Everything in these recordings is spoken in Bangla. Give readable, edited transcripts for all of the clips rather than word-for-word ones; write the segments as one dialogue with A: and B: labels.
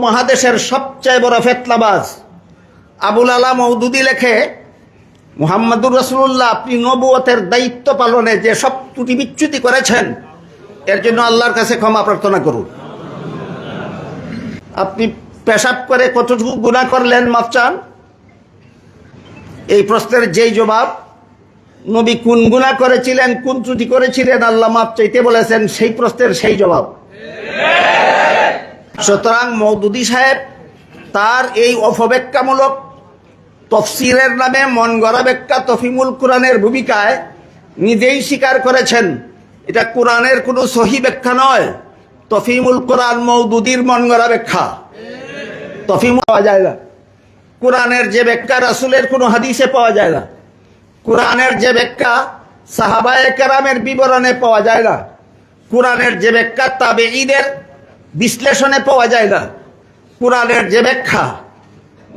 A: মহাদেশের সবচেয়ে বড় ফেতনাবাজ আবুল আলা মওদুদি লেখে, মুহাম্মদুর রাসূলুল্লাহ আপনি নবুয়তের দায়িত্ব পালনে যে সব ত্রুটি বিচ্যুতি করেছেন এর জন্য আল্লাহর কাছে ক্ষমা প্রার্থনা করুন। আপনি পেশাব করে কতটুকু গুনাহ করলেন, মাফ চান। এই প্রশ্নের যেই জবাব, নবী কোন গুনাহ করেছিলেন, কোন ত্রুটি করেছিলেন, আল্লাহ মাফ চাইতে বলেছেন, সেই প্রশ্নের সেই জবাব। সুতরাং মওদুদি সাহেব তার এই অপব্যাখ্যামূলক তফসিরের নামে মন গড়া ব্যাখ্যা তফিমুল কোরআনের ভূমিকায় নিজেই স্বীকার করেছেন এটা কোরআনের কোনো সহি ব্যাখ্যা নয়, তফিমুল কোরআন মওদুদির মন গড়া ব্যাখ্যা। তফিমুল পাওয়া যায় না, কোরআনের যে ব্যাখ্যা রাসূলের কোনো হাদিসে পাওয়া যায় না, কোরআনের যে ব্যাখ্যা সাহাবায়ে কেরামের বিবরণে পাওয়া যায় না, কোরআনের যে ব্যাখ্যা তাবেঈদের বিশ্লেষণে পাওয়া যায় না, কোরআনের যে ব্যাখ্যা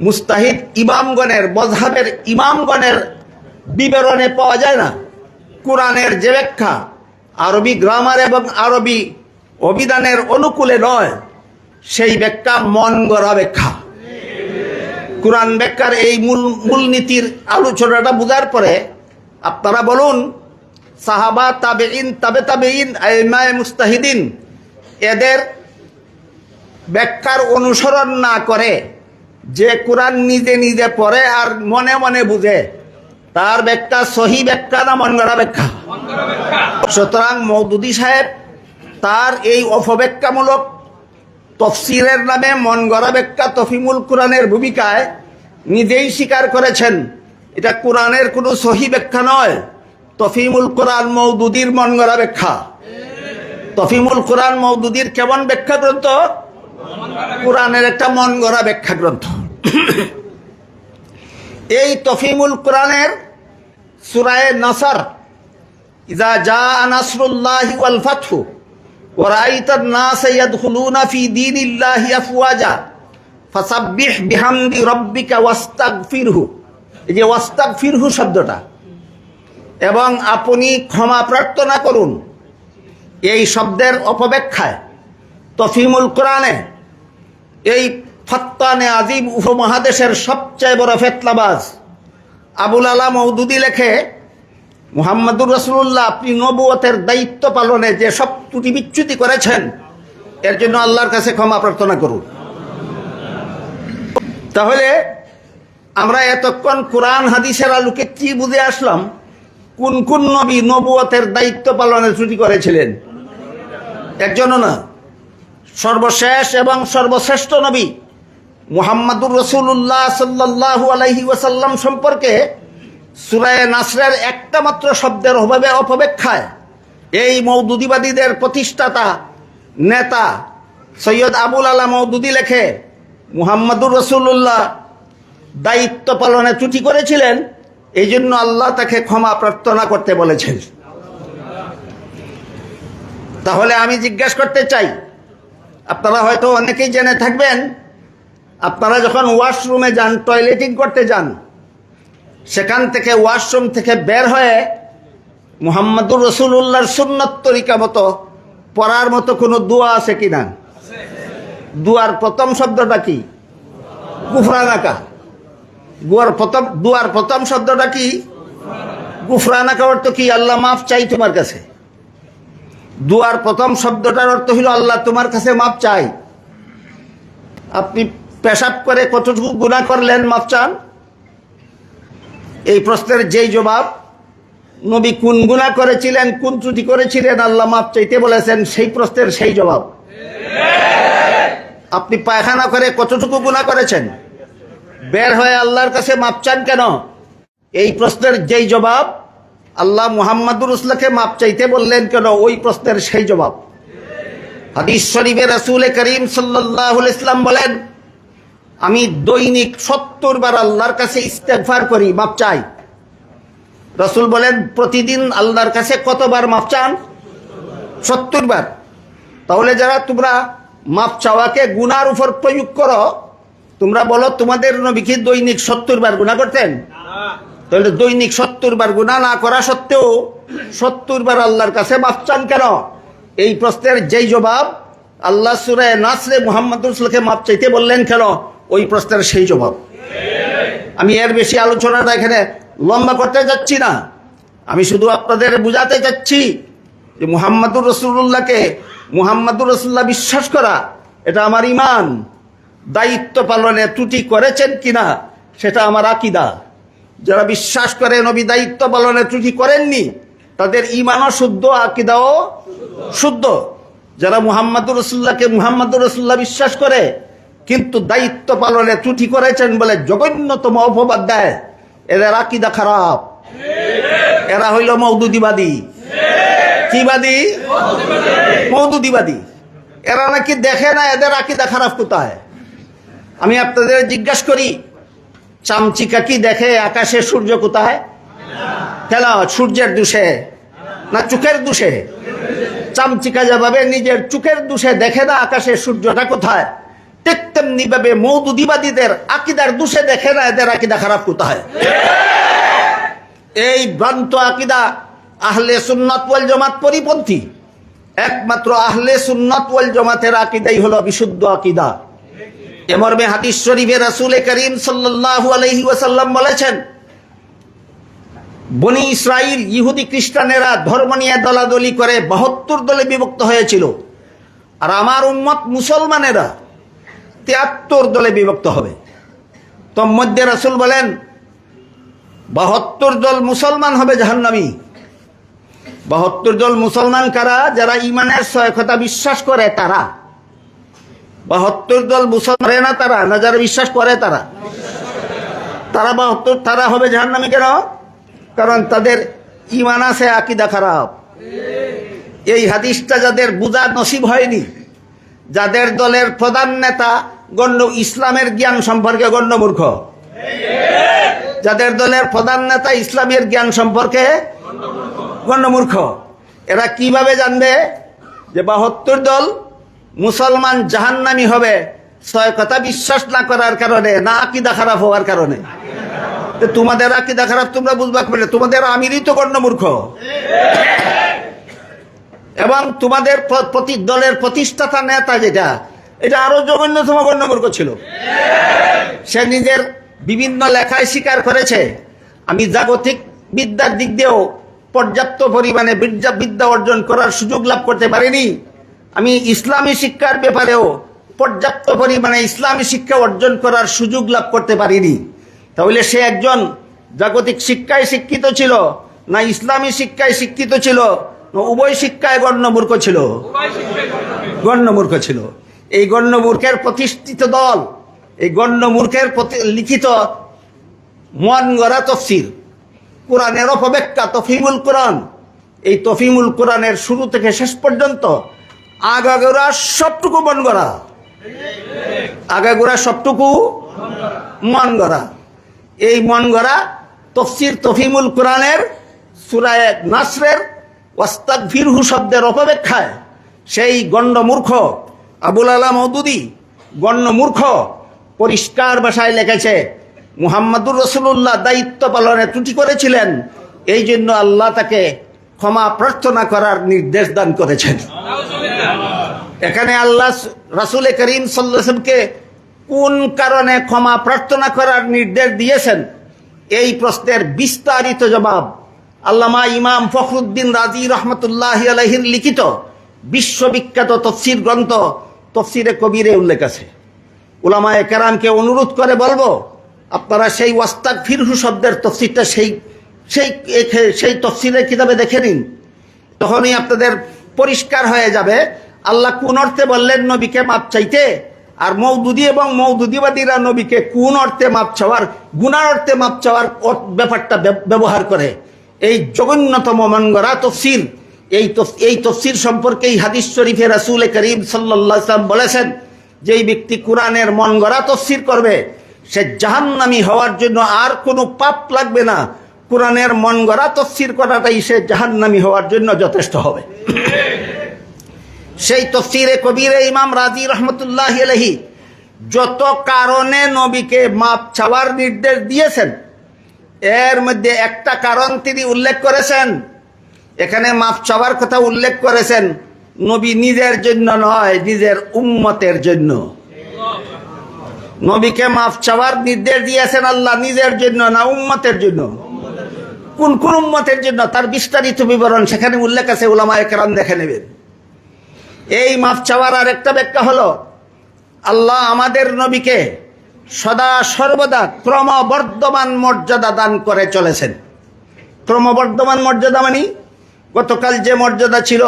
A: মুস্তাহিদ ইমামগণের মযহাবের ইমামগণের বিবরণে পাওয়া যায় না, কোরআনের যে ব্যাখ্যা আরবি গ্রামার এবং আরবি অভিধানের অনুকূলে নয়, সেই ব্যাখ্যা মন গড়া ব্যাখ্যা। কোরআন ব্যাখ্যার এই মূলনীতির আলোচনাটা বোঝার পরে আপনারা বলুন, সাহাবা, তাবেঈন, তাবেঈন, আইমায়ে মুস্তাহিদিন এদের ব্যাখ্যার অনুসরণ না করে যে কোরআন নিজে নিজে পড়ে আর মনে মনে বুঝে, তার ব্যাখ্যা সহি ব্যাখ্যা না মন গড়া ব্যাখ্যা? সুতরাং মওদুদি সাহেব তার এই অপব্যাখ্যামূলক তফসিরের নামে মন গড়া ব্যাখ্যা তফিমুল কোরআনের ভূমিকায় নিজেই স্বীকার করেছেন এটা কোরআনের কোনো সহি ব্যাখ্যা নয়, তফিমুল কোরআন মওদুদির মন গড়া ব্যাখ্যা। তফিমুল কোরআন মওদুদির কেমন ব্যাখ্যা গ্রন্থ? কোরআনের একটা মন গড়া ব্যাখ্যা গ্রন্থ। এই তফিমুল কোরআনের সূরায়ে নাসর, ইযা জাআ নাসরুল্লাহি ওয়াল ফাতহু ওয়া রাআইতান নাসা ইয়াদখুলুনা ফি দীনিল্লাহি আফওয়াজা ফাসাব্বিহ বিহামদি রাব্বিকা ওয়াস্তাগফিরহু, এই যে ওয়াস্তাগফিরহু শব্দটা, এবং আপনি ক্ষমা প্রার্থনা করুন, এই শব্দের অপব্যাখ্যায় তফিমুল কোরআনে এই ফাত্তানে আজিম উপমহাদেশের সবচেয়ে বড় ফেতনাবাজ আবুল আলা মওদুদি লেখে, মুহাম্মদুর রাসূলুল্লাহ আপনি নবুয়তের দায়িত্ব পালনে যে সব ত্রুটি বিচ্যুতি করেছেন এর জন্য আল্লাহর কাছে ক্ষমা প্রার্থনা করুন। তাহলে আমরা এতক্ষণ কোরআন হাদিসের আলোকে কি বুঝে আসলাম? কোন কোন নবী নবুয়তের দায়িত্ব পালনে ত্রুটি করেছিলেন? একজনও না, সর্বশেষ এবং সর্বশ্রেষ্ঠ নবী মুহাম্মদুর রাসূলুল্লাহ সাল্লাল্লাহু আলাইহি ওয়াসাল্লাম সম্পর্কে সূরায়ে নাসরের একটা মাত্র শব্দের অপব্যাখ্যায় এই মওদুদিবাদীদের প্রতিষ্ঠাতা নেতা সৈয়দ আবুল আলা মওদুদি লেখে, মুহাম্মদুর রাসূলুল্লাহ দায়িত্ব পালনে ত্রুটি করেছিলেন, এই জন্য আল্লাহ তাকে ক্ষমা প্রার্থনা করতে বলেছেন। তাহলে আমি জিজ্ঞাসা করতে চাই, আপনারা হয়তো অনেকেই জেনে থাকবেন, আপনারা যখন ওয়াশরুমে যান, টয়লেটিং করতে যান, সেখান থেকে ওয়াশরুম থেকে বের হয়ে মুহাম্মদুর রাসূলুল্লাহর সুন্নত তরিকা মতো পড়ার মতো কোনো দোয়া আছে কিনা? দুয়ার প্রথম শব্দটা কি? গুফরানাকা। দুয়ার প্রথম শব্দটা কি? গুফরানাকা। অর্থ কি? আল্লাহ মাফ চাই তোমার কাছে। দুয়ার প্রথম শব্দটার অর্থ হলো আল্লাহ তোমার কাছে মাফ চাই। আপনি পেশাব করে কতটুকু গুনাহ করলেন, মাফ চান। এই প্রশ্নের যেই জবাব, নবী কোন গুনাহ করেছিলেন, কোন ত্রুটি করেছিলেন, আল্লাহ মাফ চাইতে বলেছেন, সেই প্রশ্নের সেই জবাব। আপনি পায়খানা করে কতটুকু গুনাহ করেছেন, বের হয়ে আল্লাহর কাছে মাফ চান কেন? এই প্রশ্নের যেই জবাব, আল্লাহ মুহাম্মদুর রাসূলকে মাফ চাইতে বললেন কেন, ওই প্রশ্নের সেই জবাব। হাদিস শরীফে রাসূল করিম সাল্লাল্লাহু আলাইহি ওয়াসাল্লাম বলেন, আমি দৈনিক 70 বার আল্লাহর কাছে ইস্তেগফার করি, মাফ চাই। রাসূল বলেন, প্রতিদিন আল্লাহর কাছে কতবার মাফ চান? 70 বার। তাহলে যারা তোমরা মাফ চাওয়াকে গুনার উপর প্রয়োগ করো, তোমরা বলো তোমাদের নবী কি দৈনিক 70 বার গুনাহ করতেন? তাহলে দৈনিক 70 বার গুনাহ না করা সত্ত্বেও 70 বার আল্লাহর কাছে মাফ চান কেন? এই প্রশ্নের যেই জবাব আল্লাহ সূরা নাসরে মুহাম্মদ রাসূলকে মাপ চাইতে বললেন কেন? ওই প্রশ্নের সেই জবাব। আমি এর বেশি আলোচনাটা এখানে লম্বা করতে যাচ্ছি না। আমি শুধু আপনাদের বুঝাতে চাচ্ছি যে মুহাম্মদুর রাসূলুল্লাহ বিশ্বাস করা এটা আমার ঈমান। দায়িত্ব পালনে ত্রুটি করেছেন কিনা সেটা আমার আকীদা। যারা বিশ্বাস করে নবী দায়িত্ব পালনে ত্রুটি করেননি তাদের ঈমানও শুদ্ধ, আকীদাও শুদ্ধ। যারা মুহাম্মদুর রাসূলুল্লাহ বিশ্বাস করে কিন্তু দায়িত্ব পালনে ত্রুটি করেছেন বলে জঘন্যতম অপবাদ দেয়, এদের আকীদা খারাপ। এরা হইল মওদুদিবাদী। কি বাদী? মওদুদিবাদী। এরা নাকি দেখে না এদের আকীদা খারাপ কোথায়। আমি আপনাদের জিজ্ঞাসা করি, চামচিকা কি দেখে আকাশে সূর্য কোথায়? কেন? সূর্যের দোষে না চোখের দোষে? চামচিকা যেভাবে নিজের চোখের দোষে দেখে না আকাশে সূর্যটা কোথায়, ঠিক তেমনি ভাবে মওদুদিবাদীদের আকীদার দোষে দেখে না এদের আকীদা খারাপ কোথায়। এই ভ্রান্ত আকীদা আহলে সুন্নাত ওয়াল জামাত পরিপন্থী। একমাত্র আহলে সুন্নাত ওয়াল জামাতের আকীদাই হলো বিশুদ্ধ আকীদা। এ মর্মে হাদিস শরীফে রাসূল করিম সাল্লাল্লাহু আলাইহি ওয়াসাল্লাম বলেছেন, বনি ইসরাইল ইহুদি খ্রিস্টানেরা ধর্ম নিয়ে দলাদলি করে 72 দলে বিভক্ত হয়েছিল, আর আমার উম্মত মুসলমানেরা 73 দলে বিভক্ত হবে। তোর মধ্যে রাসূল বলেন 72 দল মুসলমান হবে জাহান্নামী। 72 দল মুসলমান কারা? যারা ঈমানের সহায়তা বিশ্বাস করে তারা। 72 দল মুসলমান না তারা, না যারা বিশ্বাস করে তারা। 72 তারা হবে জাহান্নামী। কেন? কারণ তাদের ঈমান আছে, আকীদা খারাপ। এই হাদিসটা যাদের বুঝা নসিব হয়নি, যাদের দলের প্রধান নেতা ইসলামের জ্ঞান সম্পর্কে গণ্যমূর্খ, যাদের দলের প্রধান নেতা ইসলামের জ্ঞান সম্পর্কে গণ্যমূর্খ, এরা কিভাবে জানবে যে 72 দল মুসলমান জাহান্নামী হবে? সহায়তা বিশ্বাস না করার কারণে, না আকীদা খারাপ হওয়ার কারণে। তোমাদের আকীদা খারাপ তোমরা বুঝবা পেলে, তোমাদের আমিরই তো গণ্যমূর্খ। এবং তোমাদের প্রতি দলের প্রতিষ্ঠাতা নেতা যেটা, এটা আরো জঘন্যতম গণ্যমূর্খ ছিল। সে নিজের বিভিন্ন লেখায় স্বীকার করেছে, আমি জাগতিক বিদ্যার দিক দিয়েও পর্যাপ্ত পরিমাণে বিদ্যা অর্জন করার সুযোগ লাভ করতে পারিনি, আমি ইসলামী শিক্ষার ব্যাপারেও পর্যাপ্ত পরিমাণে ইসলামী শিক্ষা অর্জন করার সুযোগ লাভ করতে পারিনি। তাহলে সে একজন জাগতিক শিক্ষায় শিক্ষিত ছিল, না ইসলামী শিক্ষায় শিক্ষিত ছিল, না উভয় শিক্ষায় গণ্যমূর্খ ছিল? গণ্যমূর্খ ছিল। এই গণ্যমূর্খের প্রতিষ্ঠিত দল, এই গণ্যমূর্খের লিখিত মন গড়া তফসির, কোরআনের অপব্যাখ্যা তফহিমুল কোরআন, এই তফহিমুল কোরআনের শুরু থেকে শেষ পর্যন্ত আগাগোড়া সবটুকু মন গড়া, আগাগোড়া সবটুকু মন গড়া। এই মন গড়া তফসির তফহিমুল কোরআনের সূরা নাসরের ওয়াস্তাগফিরহু শব্দের অপব্যাখ্যায় সেই গণ্যমূর্খ আবুল আলা মওদুদী গণ্যমূর্খ পরিষ্কার ভাষায় লিখেছে, মুহাম্মদুর রাসূলুল্লাহ দায়িত্ব পালনে ত্রুটি করেছিলেন, এই জন্য আল্লাহ তাকে ক্ষমা প্রার্থনা করার নির্দেশ দান করেছেন। এখানে আল্লাহ রাসূল করিম সাল্লাল্লাহু আলাইহি ওয়াসাল্লামকে কোন কারণে ক্ষমা প্রার্থনা করার নির্দেশ দিয়েছেন, এই প্রশ্নের বিস্তারিত জবাব আল্লামা ইমাম ফখরুদ্দিন রাজি রহমতুল্লাহি আলাইহির লিখিত বিশ্ববিখ্যাত তফসির গ্রন্থ তফসিরে কবিরে উল্লেখ আছে। উলামায়ে কেরামকে অনুরোধ করে বলবো, আপনারা সেই ওয়াস্তাগফিরহু শব্দের তফসিরটা সেই তফসিরের কিতাবে দেখে নিন, তখনই আপনাদের পরিষ্কার হয়ে যাবে আল্লাহ কোন অর্থে বললেন নবীকে মাপ চাইতে, আর মওদুদী এবং মওদুদীবাদীরা নবীকে কোন অর্থে মাপ চাওয়ার, গুনার অর্থে মাপ চাওয়ার ব্যাপারটা ব্যবহার করে। এই জঘন্যতম মনগড়া তফসির, এই তফসির সম্পর্কে এই হাদিস শরীফে রাসূল করিম সাল্লাল্লাহু আলাইহি ওয়াসাল্লাম বলেছেন, যেই ব্যক্তি কোরআনের মনগড়া তফসির করবে সে জাহান্নামী হওয়ার জন্য আর কোনো পাপ লাগবে না, কোরআনের মনগড়া তফসির করাটাই সে জাহান্নামী হওয়ার জন্য যথেষ্ট হবে। সেই তফসিরে কবিরে ইমাম রাজি রহমতুল্লাহি আলাইহি যত কারণে নবীকে মাপ চাওয়ার নির্দেশ দিয়েছেন, এর মধ্যে একটা কারণ তিনি উল্লেখ করেছেন। এখানে মাপ চাওয়ার কথা উল্লেখ করেছেন নবী নিজের জন্য নয়, নিজের উম্মতের জন্য। নবীকে মাফ চাওয়ার নির্দেশ দিয়েছেন আল্লাহ নিজের জন্য না উম্মতের জন্য। কোন কোন উম্মতের জন্য তার বিস্তারিত বিবরণ সেখানে উল্লেখ আছে, উলামায়ে কেরাম দেখে নেবেন। এই মাফ চাওয়ার আর একটা ব্যাখ্যা হলো, আল্লাহ আমাদের নবীকে সদা সর্বদা ক্রমবর্ধমান মর্যাদা দান করে চলেছেন। ক্রমবর্ধমান মর্যাদা মানে গতকাল যে মর্যাদা ছিল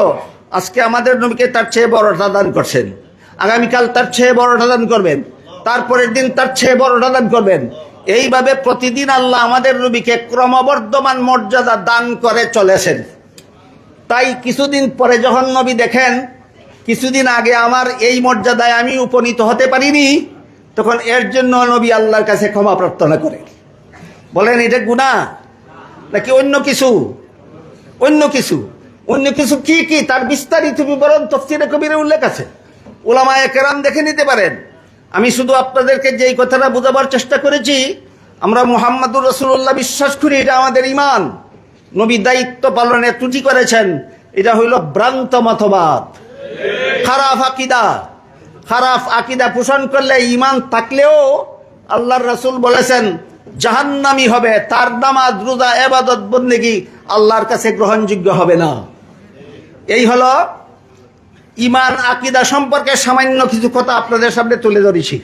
A: আজকে আমাদের নবীকে তার চেয়ে বড়টা দান করছেন, আগামীকাল তার চেয়ে বড়টা দান করবেন, তারপরের দিন তার চেয়ে বড়টা দান করবেন। এইভাবে প্রতিদিন আল্লাহ আমাদের নবীকে ক্রমবর্ধমান মর্যাদা দান করে চলেছেন। তাই কিছুদিন পরে যখন নবী দেখেন কিছুদিন আগে আমার এই মর্যাদায় আমি উপনীত হতে পারিনি, তখন এর জন্য নবী আল্লাহর কাছে ক্ষমা প্রার্থনা করে। বলেন এটা গুনাহ নাকি অন্য কিছু? অন্য কিছু। অন্য কিছু কি কি তার বিস্তারিত বিবরণ তাফসীরে কবিরে উল্লেখ আছে, উলামায়ে কেরাম দেখে নিতে পারেন। আমি শুধু আপনাদেরকে যেই কথাটা বোঝাবার চেষ্টা করেছি, আমরা মুহাম্মাদুর রাসূলুল্লাহ বিশ্বাস করি, এটা আমাদের ঈমান। নবী দায়িত্ব পালনে ত্রুটি করেছেন, এটা হইল ভ্রান্ত মতবাদ, খারাপ আকীদা। খারাপ আকীদা পোষণ করলে ঈমান থাকলেও আল্লাহর রাসূল বলেছেন জাহান্নামী হবে, তার নামাজ রোজা ইবাদত বন্দেগী আল্লাহর কাছে গ্রহণযোগ্য হবে না। এই হলো ঈমান আকীদা সম্পর্কে সামান্য কিছু কথা আপনাদের সামনে তুলে ধরেছি।